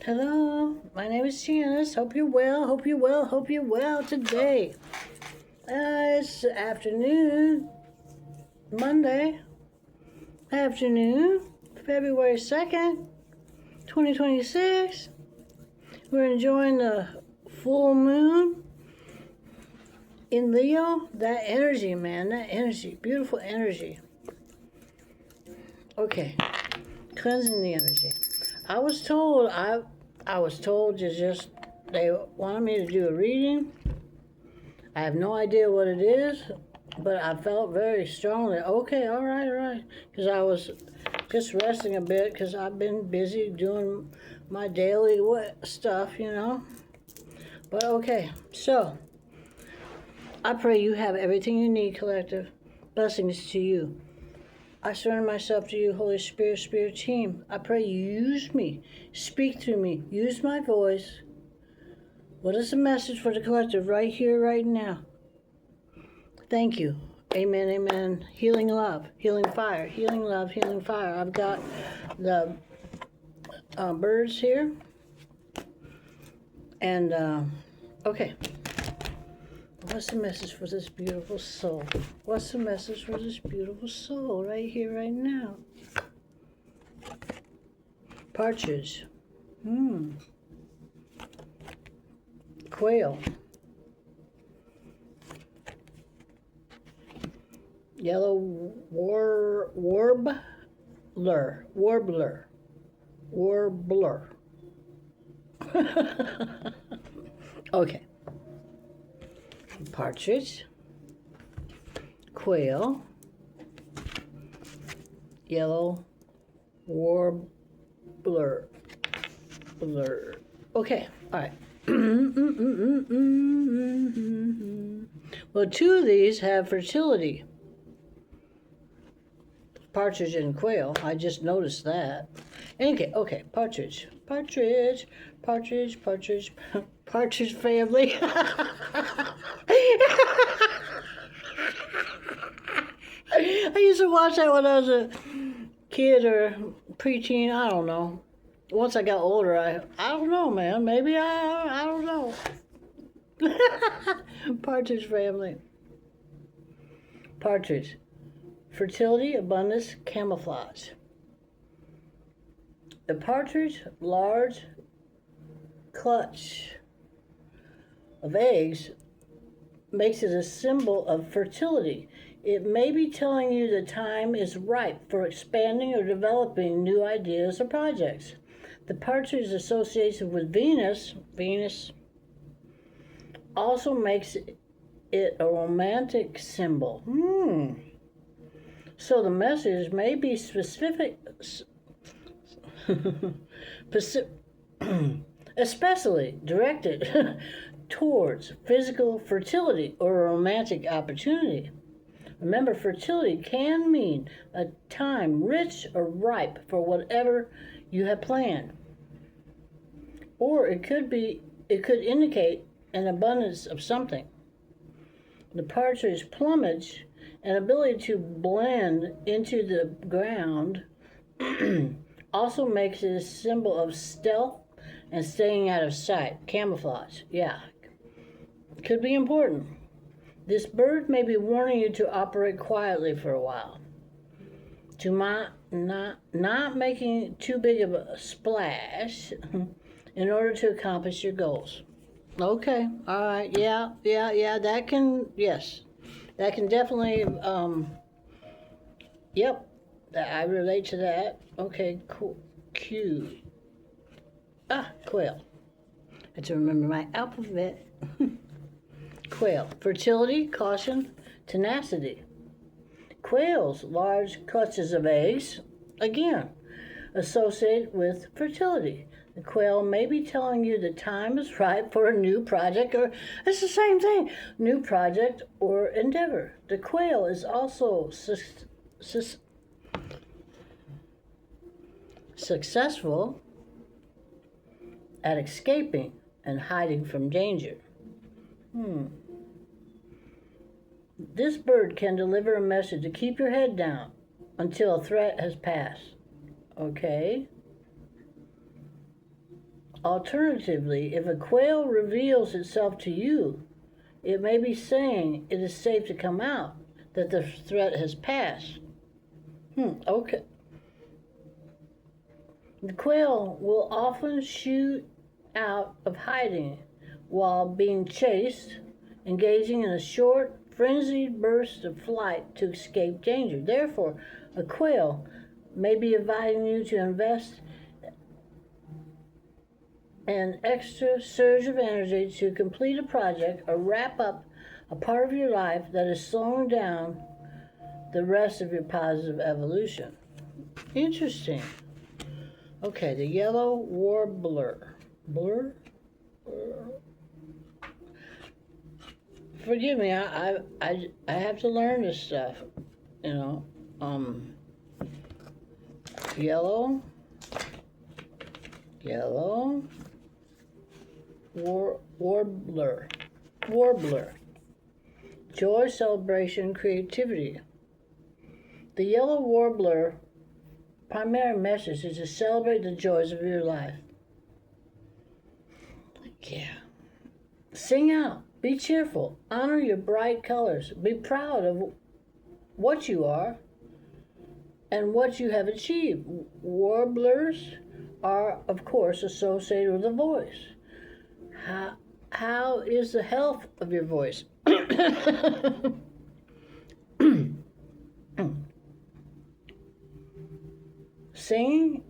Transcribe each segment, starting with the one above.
Hello, my name is Janice. Hope you're well. Hope you're well. Hope you're well today. It's afternoon, Monday afternoon, February 2nd, 2026. We're enjoying the full moon in Leo. That energy, man, that energy, beautiful energy. Okay, cleansing the energy. I was told to just, they wanted me to do a reading. I have no idea what it is, but I felt very strongly, okay, all right. Because I was just resting a bit because I've been busy doing my daily stuff, But okay, so I pray you have everything you need, collective. Blessings to you. I surrender myself to you, Holy Spirit, Spirit team. I pray you use me, speak through me, use my voice. What is the message for the collective right here, right now? Thank you. Amen, amen. Healing love, healing fire, healing love, healing fire. I've got the birds here. And, okay. What's the message for this beautiful soul? What's the message for this beautiful soul right here, right now? Partridge. Quail. Yellow warbler. Okay. Partridge, quail, yellow warbler. Okay, all right. Well, two of these have fertility. Partridge and quail. I just noticed that. Okay, partridge family. I used to watch that when I was a kid or preteen. I don't know. Once I got older, I don't know, man. Maybe I don't know. Partridge family. Partridge. Fertility, abundance, camouflage. The partridge, large clutch of eggs, makes it a symbol of fertility. It may be telling you the time is ripe for expanding or developing new ideas or projects. The partridge association with Venus also makes it a romantic symbol. So the message may be specific, especially directed towards physical fertility or a romantic opportunity. Remember, fertility can mean a time rich or ripe for whatever you have planned. Or it could indicate an abundance of something. The partridge plumage and ability to blend into the ground also makes it a symbol of stealth and staying out of sight. Camouflage, yeah. Could be important. This bird may be warning you to operate quietly for a while. To not making too big of a splash in order to accomplish your goals. Okay, all right, yeah, that can definitely, yep, I relate to that. Okay, cool, Q. Quail. I have to remember my alphabet. Quail, fertility, caution, tenacity. Quail's large clutches of eggs, again, associated with fertility. The quail may be telling you the time is right for a new project, or it's the same thing, new project or endeavor. The quail is also successful at escaping and hiding from danger. This bird can deliver a message to keep your head down until a threat has passed. Okay? Alternatively, if a quail reveals itself to you, it may be saying it is safe to come out, that the threat has passed. Okay. The quail will often shoot out of hiding while being chased, engaging in a short, frenzied burst of flight to escape danger. Therefore, a quail may be advising you to invest an extra surge of energy to complete a project or wrap up a part of your life that is slowing down the rest of your positive evolution. Interesting. Okay, the yellow warbler. Forgive me, I have to learn this stuff. You know, yellow warbler. Joy, celebration, creativity. The yellow warbler primary message is to celebrate the joys of your life. Yeah. Sing out. Be cheerful. Honor your bright colors. Be proud of what you are and what you have achieved. Warblers are, of course, associated with the voice. How is the health of your voice? Singing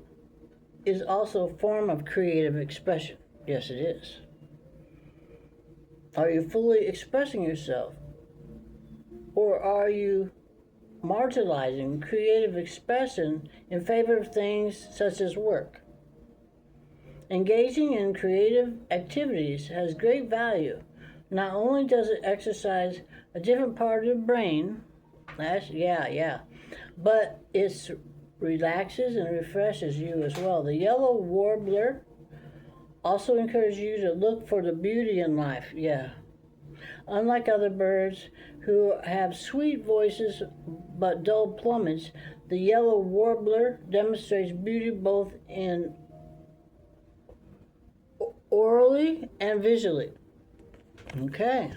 is also a form of creative expression. Yes, it is. Are you fully expressing yourself? Or are you marginalizing creative expression in favor of things such as work? Engaging in creative activities has great value. Not only does it exercise a different part of the brain, but it relaxes and refreshes you as well. The yellow warbler also encourages you to look for the beauty in life. Yeah. Unlike other birds who have sweet voices but dull plumage, the yellow warbler demonstrates beauty both in orally and visually. Okay.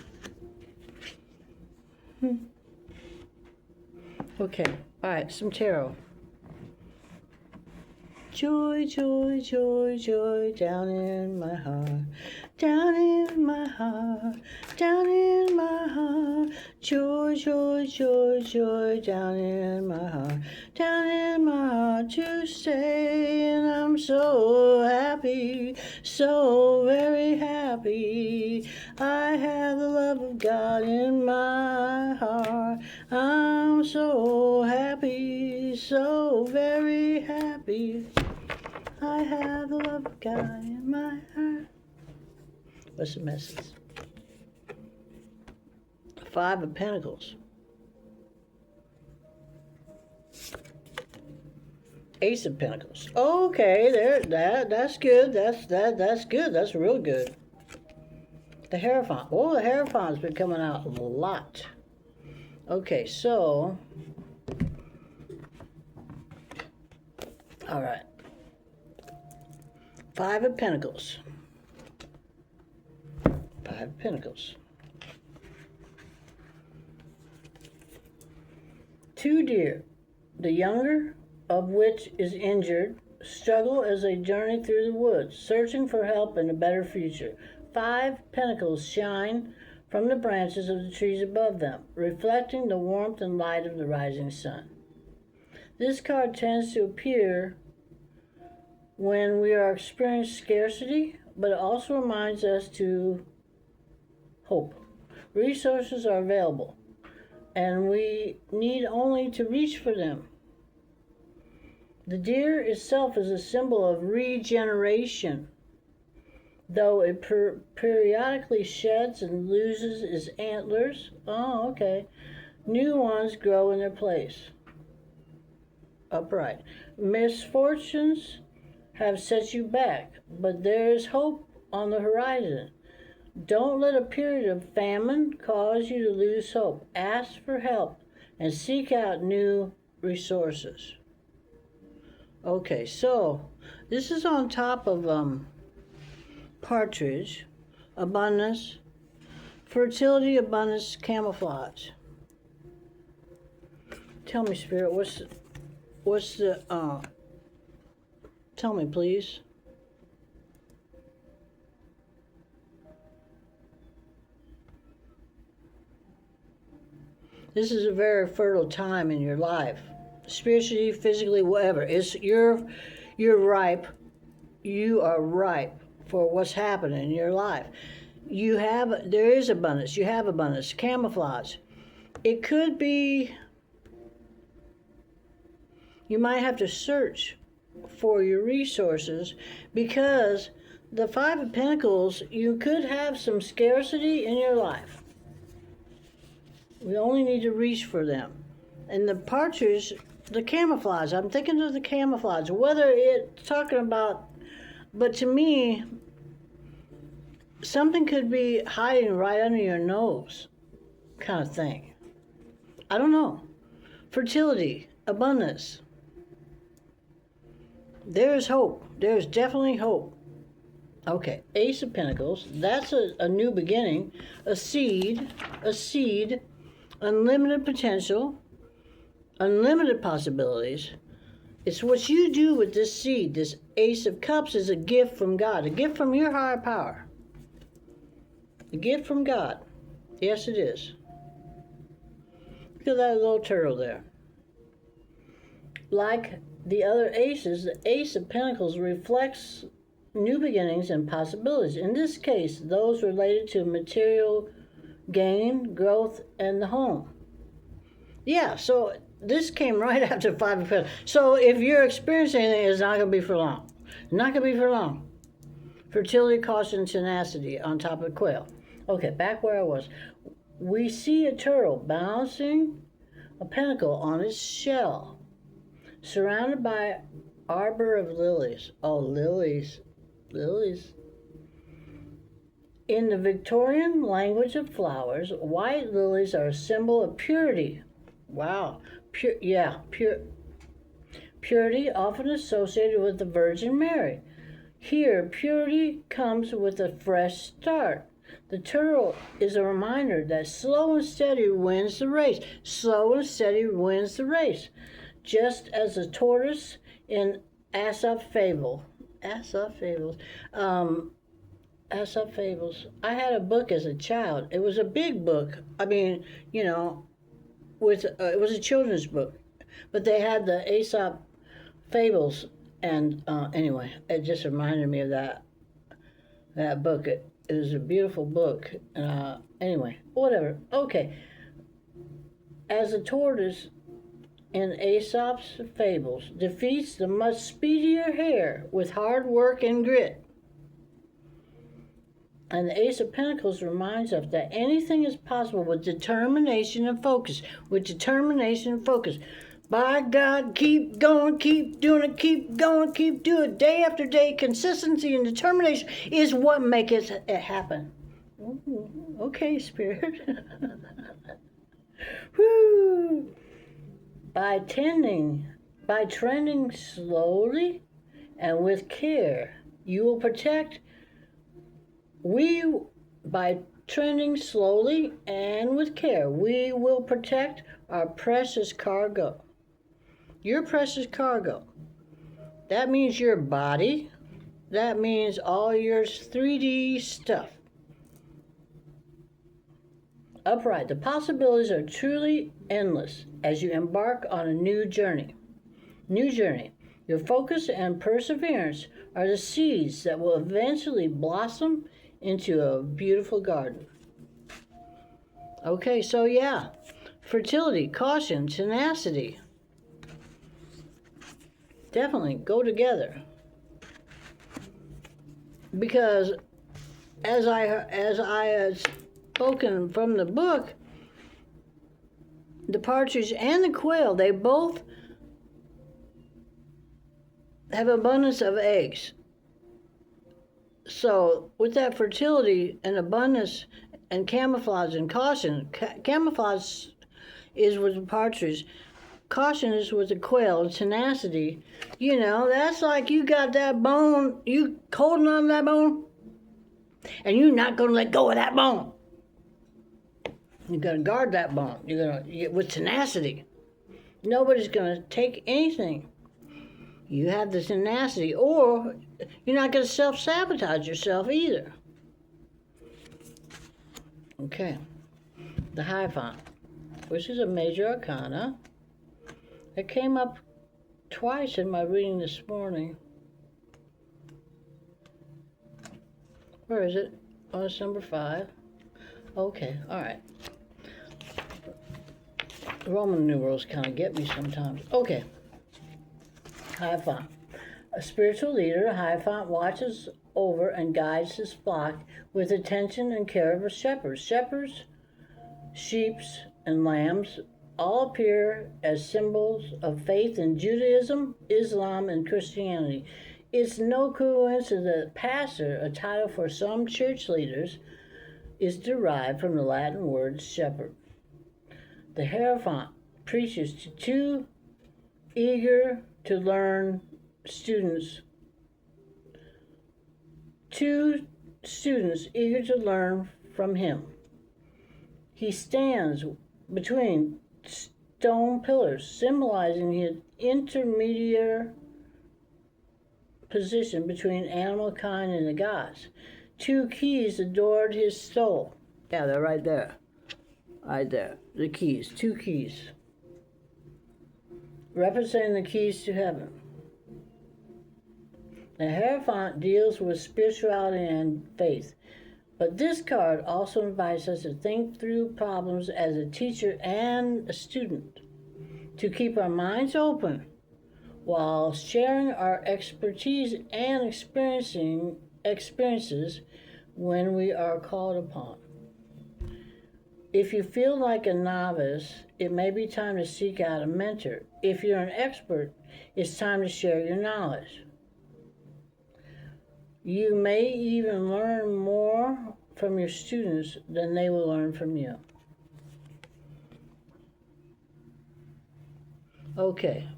Okay. All right. Some tarot. Joy, joy, joy, joy, down in my heart, down in my heart, down in my heart. Joy, joy, joy, joy, down in my heart, down in my heart to stay. And I'm so happy, so very happy. I have the love of God in my heart. I'm so happy, so very happy. I have the love of God in my heart. What's the message? 5 of Pentacles. Ace of Pentacles. Okay, that's good. That's good. That's real good. The Hierophant. Oh, the Hierophant's been coming out a lot. Okay, so all right. 5 of Pentacles. 5 of Pentacles. 2 deer, the younger of which is injured, struggle as they journey through the woods, searching for help and a better future. 5 pentacles shine from the branches of the trees above them, reflecting the warmth and light of the rising sun. This card tends to appear when we are experiencing scarcity, but it also reminds us to hope. Resources are available, and we need only to reach for them. The deer itself is a symbol of regeneration, though it periodically sheds and loses its antlers. Oh, okay. New ones grow in their place. Upright. Misfortunes have set you back, but there is hope on the horizon. Don't let a period of famine cause you to lose hope. Ask for help and seek out new resources. Okay, so this is on top of partridge, abundance, fertility, abundance, camouflage. Tell me, Spirit, what's the, tell me, please. This is a very fertile time in your life, spiritually, physically, whatever. You're ripe. You are ripe for what's happening in your life. There is abundance. You have abundance. Camouflage. It could be, you might have to search for your resources, because the Five of Pentacles, you could have some scarcity in your life. We only need to reach for them. And the partridge, the camouflage, I'm thinking of the camouflage, whether it's talking about, but to me, something could be hiding right under your nose, kind of thing. I don't know. Fertility, abundance. There's hope. There's definitely hope. Okay, Ace of Pentacles, that's a new beginning, a seed, unlimited potential, unlimited possibilities. It's what you do with this seed. This Ace of Cups is a gift from God, a gift from your higher power. A gift from God. Yes, it is. Look at that little turtle there. Like the other aces, the Ace of Pentacles reflects new beginnings and possibilities. In this case, those related to material gain, growth, and the home. Yeah, so this came right after Five of Pentacles. So if you're experiencing anything, it's not going to be for long. Not going to be for long. Fertility, caution, tenacity on top of quail. Okay, back where I was. We see a turtle balancing a pentacle on its shell, surrounded by arbor of lilies. Oh, lilies. Lilies. In the Victorian language of flowers, white lilies are a symbol of purity. Wow. Purity often associated with the Virgin Mary. Here, purity comes with a fresh start. The turtle is a reminder that slow and steady wins the race. Slow and steady wins the race. Just as the tortoise in Aesop's Fables. I had a book as a child. It was a big book. I mean, you know, it was a children's book. But they had the Aesop Fables. And anyway, it just reminded me of that book. It was a beautiful book. Anyway, whatever. Okay. As a tortoise in Aesop's Fables defeats the much speedier hare with hard work and grit. And the Ace of Pentacles reminds us that anything is possible with determination and focus. With determination and focus. By God, keep going, keep doing it, keep going, keep doing it. Day after day, consistency and determination is what makes it happen. Ooh, okay, Spirit. Woo! By trending slowly and with care, you will protect. By trending slowly and with care, we will protect our precious cargo. Your precious cargo. That means your body. That means all your 3D stuff. Upright. The possibilities are truly endless as you embark on a new journey. New journey. Your focus and perseverance are the seeds that will eventually blossom into a beautiful garden. Okay, so yeah. Fertility, caution, tenacity. Definitely go together. Because as I had spoken from the book, the partridge and the quail, they both have abundance of eggs. So with that fertility and abundance and camouflage and caution, camouflage is with the partridge, caution is with the quail, and tenacity, you know, that's like you got that bone, you holding on to that bone, And you're not going to let go of that bone. You're going to guard that bone. You're going to, with tenacity. Nobody's going to take anything. You have the tenacity, or you're not going to self-sabotage yourself either. Okay. The Hierophant, which is a major arcana. It came up twice in my reading this morning. Where is it? Oh, it's number 5. Okay, all right. Roman numerals kind of get me sometimes. Okay. Hierophant. A spiritual leader, a Hierophant watches over and guides his flock with attention and care of a shepherd. Shepherds, sheep, and lambs all appear as symbols of faith in Judaism, Islam, and Christianity. It's no coincidence that pastor, a title for some church leaders, is derived from the Latin word shepherd. The Hierophant preaches to two eager to learn students. Two students eager to learn from him. He stands between stone pillars, symbolizing his intermediate position between animal kind and the gods. 2 keys adored his soul. Yeah, they're right there. Right there. The keys. 2 keys. Representing the keys to heaven. The Hierophant deals with spirituality and faith. But this card also invites us to think through problems as a teacher and a student, to keep our minds open while sharing our expertise and experiences when we are called upon. If you feel like a novice, it may be time to seek out a mentor. If you're an expert, it's time to share your knowledge. You may even learn more from your students than they will learn from you. Okay,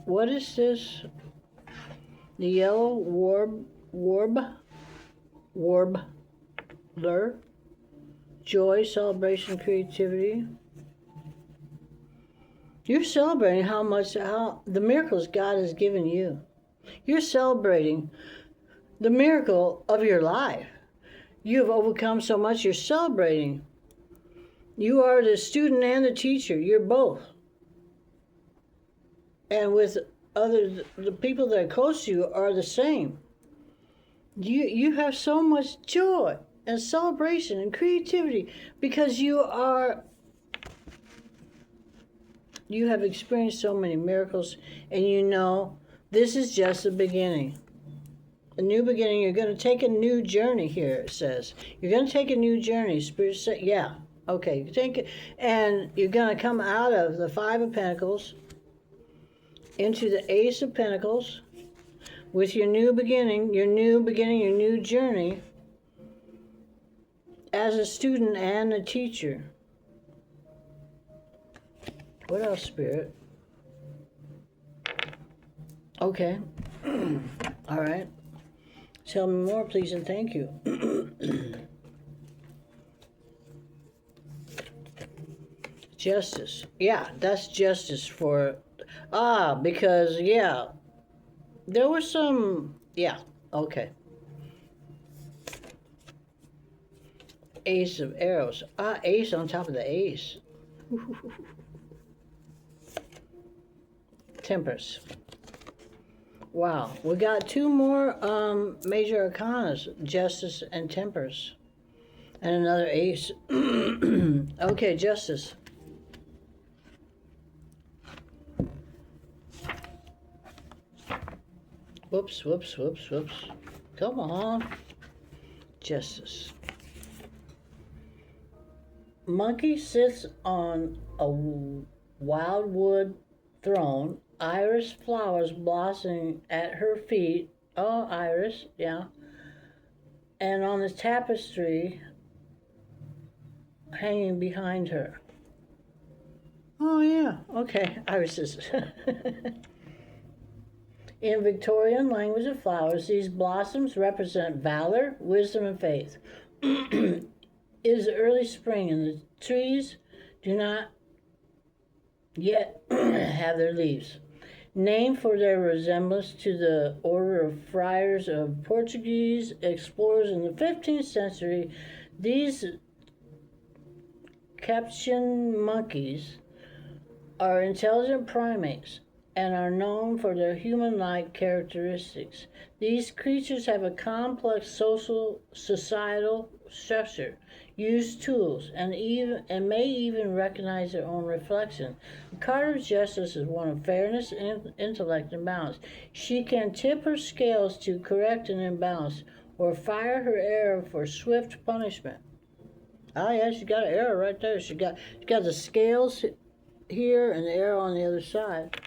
what is this? The yellow warbler, joy, celebration, creativity. You're celebrating how the miracles God has given you. You're celebrating the miracle of your life. You have overcome so much, you're celebrating. You are the student and the teacher. You're both. And with others, the people that are close to you are the same. You have so much joy and celebration and creativity because you have experienced so many miracles, and you know this is just the beginning. A new beginning. You're going to take a new journey here, it says. You're going to take a new journey. Spirit said, yeah, okay. Take it, and you're going to come out of the 5 of Pentacles into the Ace of Pentacles with your new beginning, your new journey as a student and a teacher. What else, Spirit? Okay. All right. Tell me more, please, and thank you. Justice. Yeah, that's justice for... because, yeah, there was some... Yeah, okay. Ace of Arrows. Ace on top of the ace. Temperance. Wow, we got 2 more major arcanas, Justice and Temperance, and another ace. Okay, Justice. Whoops. Come on. Justice. Monkey sits on a wildwood throne. Iris flowers blossoming at her feet. Oh, Iris, yeah. And on the tapestry hanging behind her. Oh, yeah. Okay, Iris is. In Victorian language of flowers, these blossoms represent valor, wisdom, and faith. It is early spring, and the trees do not yet have their leaves. Named for their resemblance to the order of friars of Portuguese explorers in the 15th century, these Capuchin monkeys are intelligent primates and are known for their human-like characteristics. These creatures have a complex societal structure, use tools, and may even recognize their own reflection. The card of justice is one of fairness, intellect, and balance. She can tip her scales to correct an imbalance, or fire her arrow for swift punishment. Oh yeah, she got an arrow right there. She got the scales here and the arrow on the other side.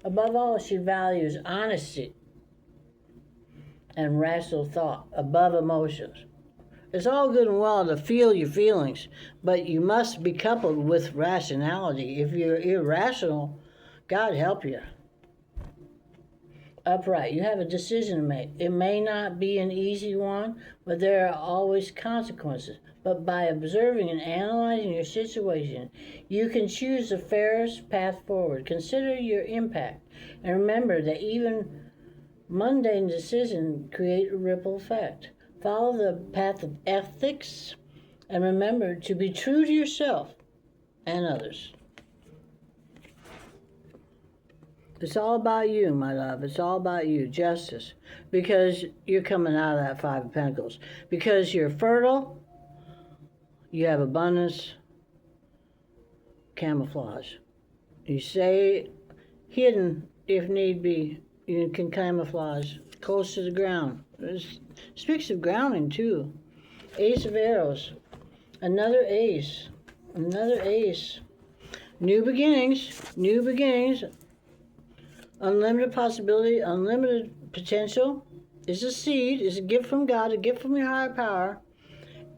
Above all, she values honesty and rational thought above emotions. It's all good and well to feel your feelings, but you must be coupled with rationality. If you're irrational, God help you. Upright, you have a decision to make. It may not be an easy one, but there are always consequences. But by observing and analyzing your situation, you can choose the fairest path forward. Consider your impact, and remember that even mundane decisions create a ripple effect. Follow the path of ethics, and remember to be true to yourself and others. It's all about you, my love. It's all about you. Justice. Because you're coming out of that Five of Pentacles. Because you're fertile, you have abundance, camouflage. You stay hidden if need be. You can camouflage close to the ground. It speaks of grounding too. Ace of Arrows. Another ace. Another ace. New beginnings. New beginnings. Unlimited possibility. Unlimited potential. Is a seed. Is a gift from God. A gift from your higher power.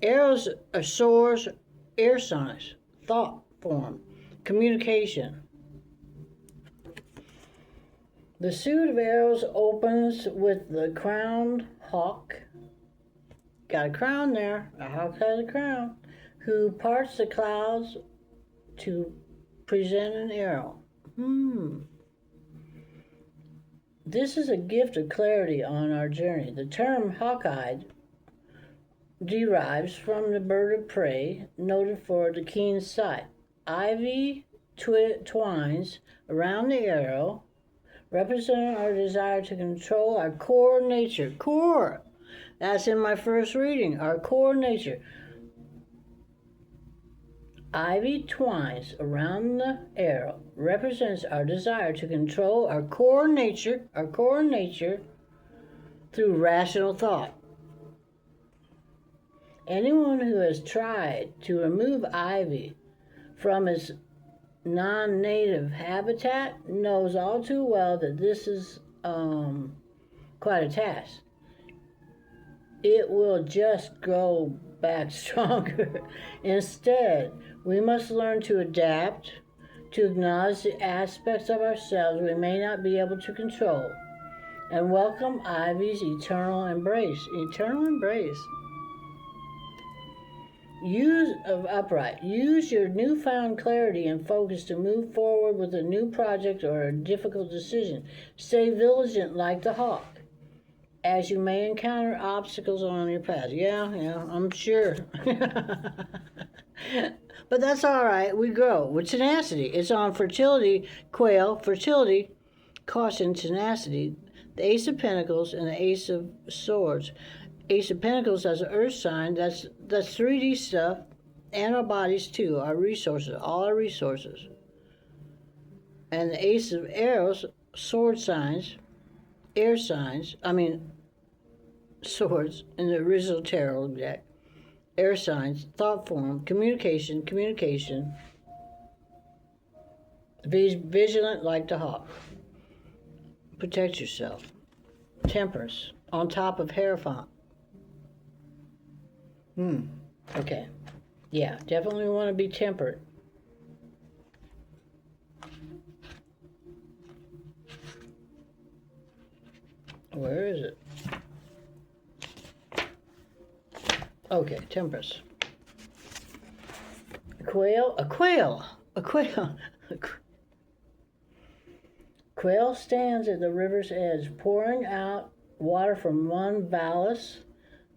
Arrows are swords. Air signs. Thought form. Communication. The suit of arrows opens with the crowned hawk. Got a crown there. A hawk has a crown. Who parts the clouds to present an arrow. This is a gift of clarity on our journey. The term hawk-eyed derives from the bird of prey, noted for the keen sight. Ivy twines around the arrow, representing our desire to control our core nature. Core! That's in my first reading, our core nature. Ivy twines around the arrow represents our desire to control our core nature through rational thought. Anyone who has tried to remove ivy from its non-native habitat knows all too well that this is quite a task. It will just grow back stronger. Instead, we must learn to adapt, to acknowledge the aspects of ourselves we may not be able to control, and welcome ivy's eternal embrace. Eternal embrace. Use your newfound clarity and focus to move forward with a new project or a difficult decision. Stay vigilant like the hawk, as you may encounter obstacles on your path. Yeah, I'm sure. But that's all right. We grow with tenacity. It's on fertility, quail, fertility, caution, tenacity, the Ace of Pentacles, and the Ace of Swords. Ace of Pentacles as an earth sign, that's 3D stuff, and our bodies too, our resources, all our resources. And the Ace of Arrows, sword signs, air signs, swords in the original tarot deck. Air signs, thought form, communication. Be vigilant like the hawk. Protect yourself. Temperance, on top of Hierophant. Okay. Yeah, definitely want to be temperate. Where is it? Okay, Tempest. A quail. Quail stands at the river's edge, pouring out water from one valleys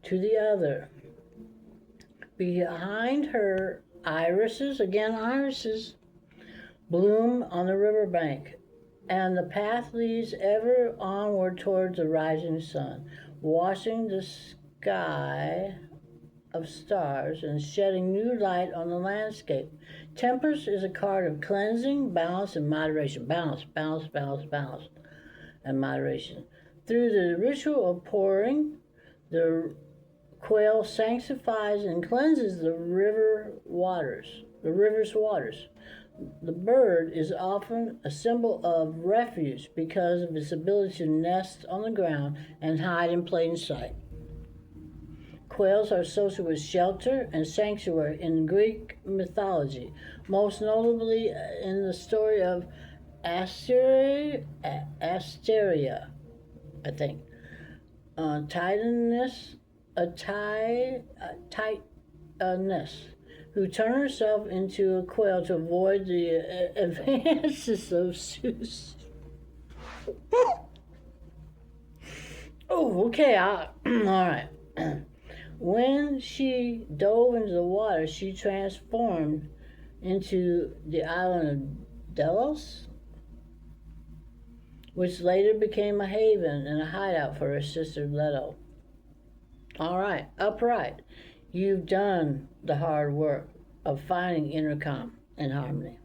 to the other. Behind her, irises bloom on the riverbank, and the path leads ever onward towards the rising sun, washing the sky of stars and shedding new light on the landscape. Tempest is a card of cleansing, balance, and moderation. Balance, and moderation. Through the ritual of pouring, the quail sanctifies and cleanses the river's waters. The bird is often a symbol of refuge because of its ability to nest on the ground and hide in plain sight. Quails are associated with shelter and sanctuary in Greek mythology, most notably in the story of Asteria, I think. Titaness, who turned herself into a quail to avoid the advances of Zeus. Oh, okay, all right. When she dove into the water, she transformed into the island of Delos, which later became a haven and a hideout for her sister Leto. All right, upright. You've done the hard work of finding inner calm and harmony,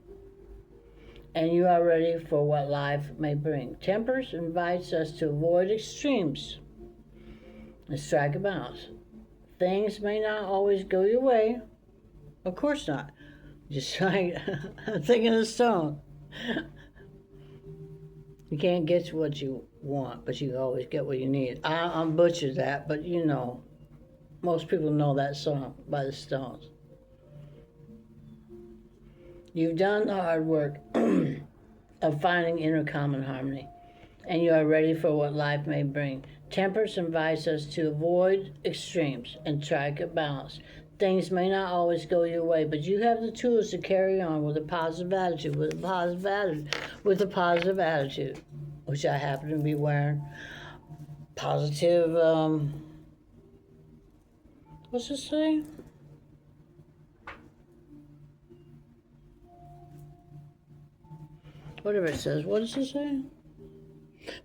and you are ready for what life may bring. Tempest invites us to avoid extremes and strike a balance. Things may not always go your way. Of course not. Just like I'm thinking of the song. You can't get what you want, but you can always get what you need. I'm butchered that, but you know, most people know that song by the Stones. You've done the hard work of finding inner calm and harmony, and you are ready for what life may bring. Tempest invites us to avoid extremes and strike a balance. Things may not always go your way, but you have the tools to carry on with a positive attitude, which I happen to be wearing. Positive, what's it say? Whatever it says, what does it say?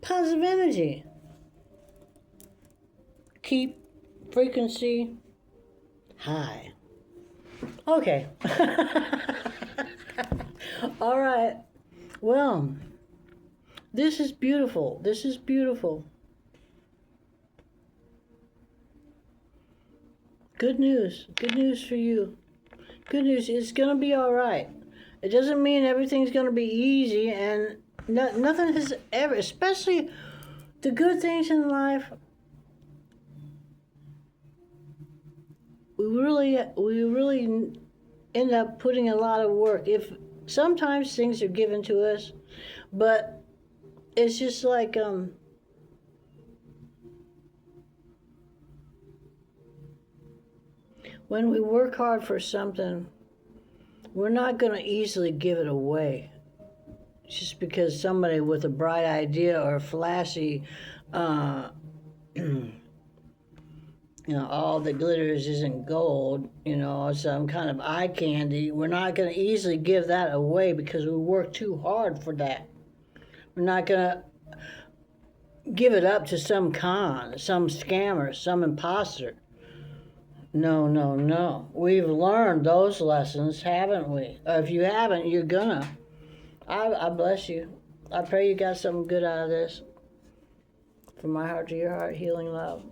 Positive energy. Keep frequency high. Okay. All right. Well, this is beautiful. Good news for you. Good news, it's going to be all right. It doesn't mean everything's going to be easy, and nothing has ever, especially the good things in life, we really end up putting a lot of work. If sometimes things are given to us, but it's just like when we work hard for something, we're not going to easily give it away just because somebody with a bright idea or flashy all that glitters isn't gold, some kind of eye candy. We're not going to easily give that away because we work too hard for that. We're not going to give it up to some con, some scammer, some imposter. No. We've learned those lessons, haven't we? Or if you haven't, you're gonna. I bless you. I pray you got something good out of this. From my heart to your heart, healing love.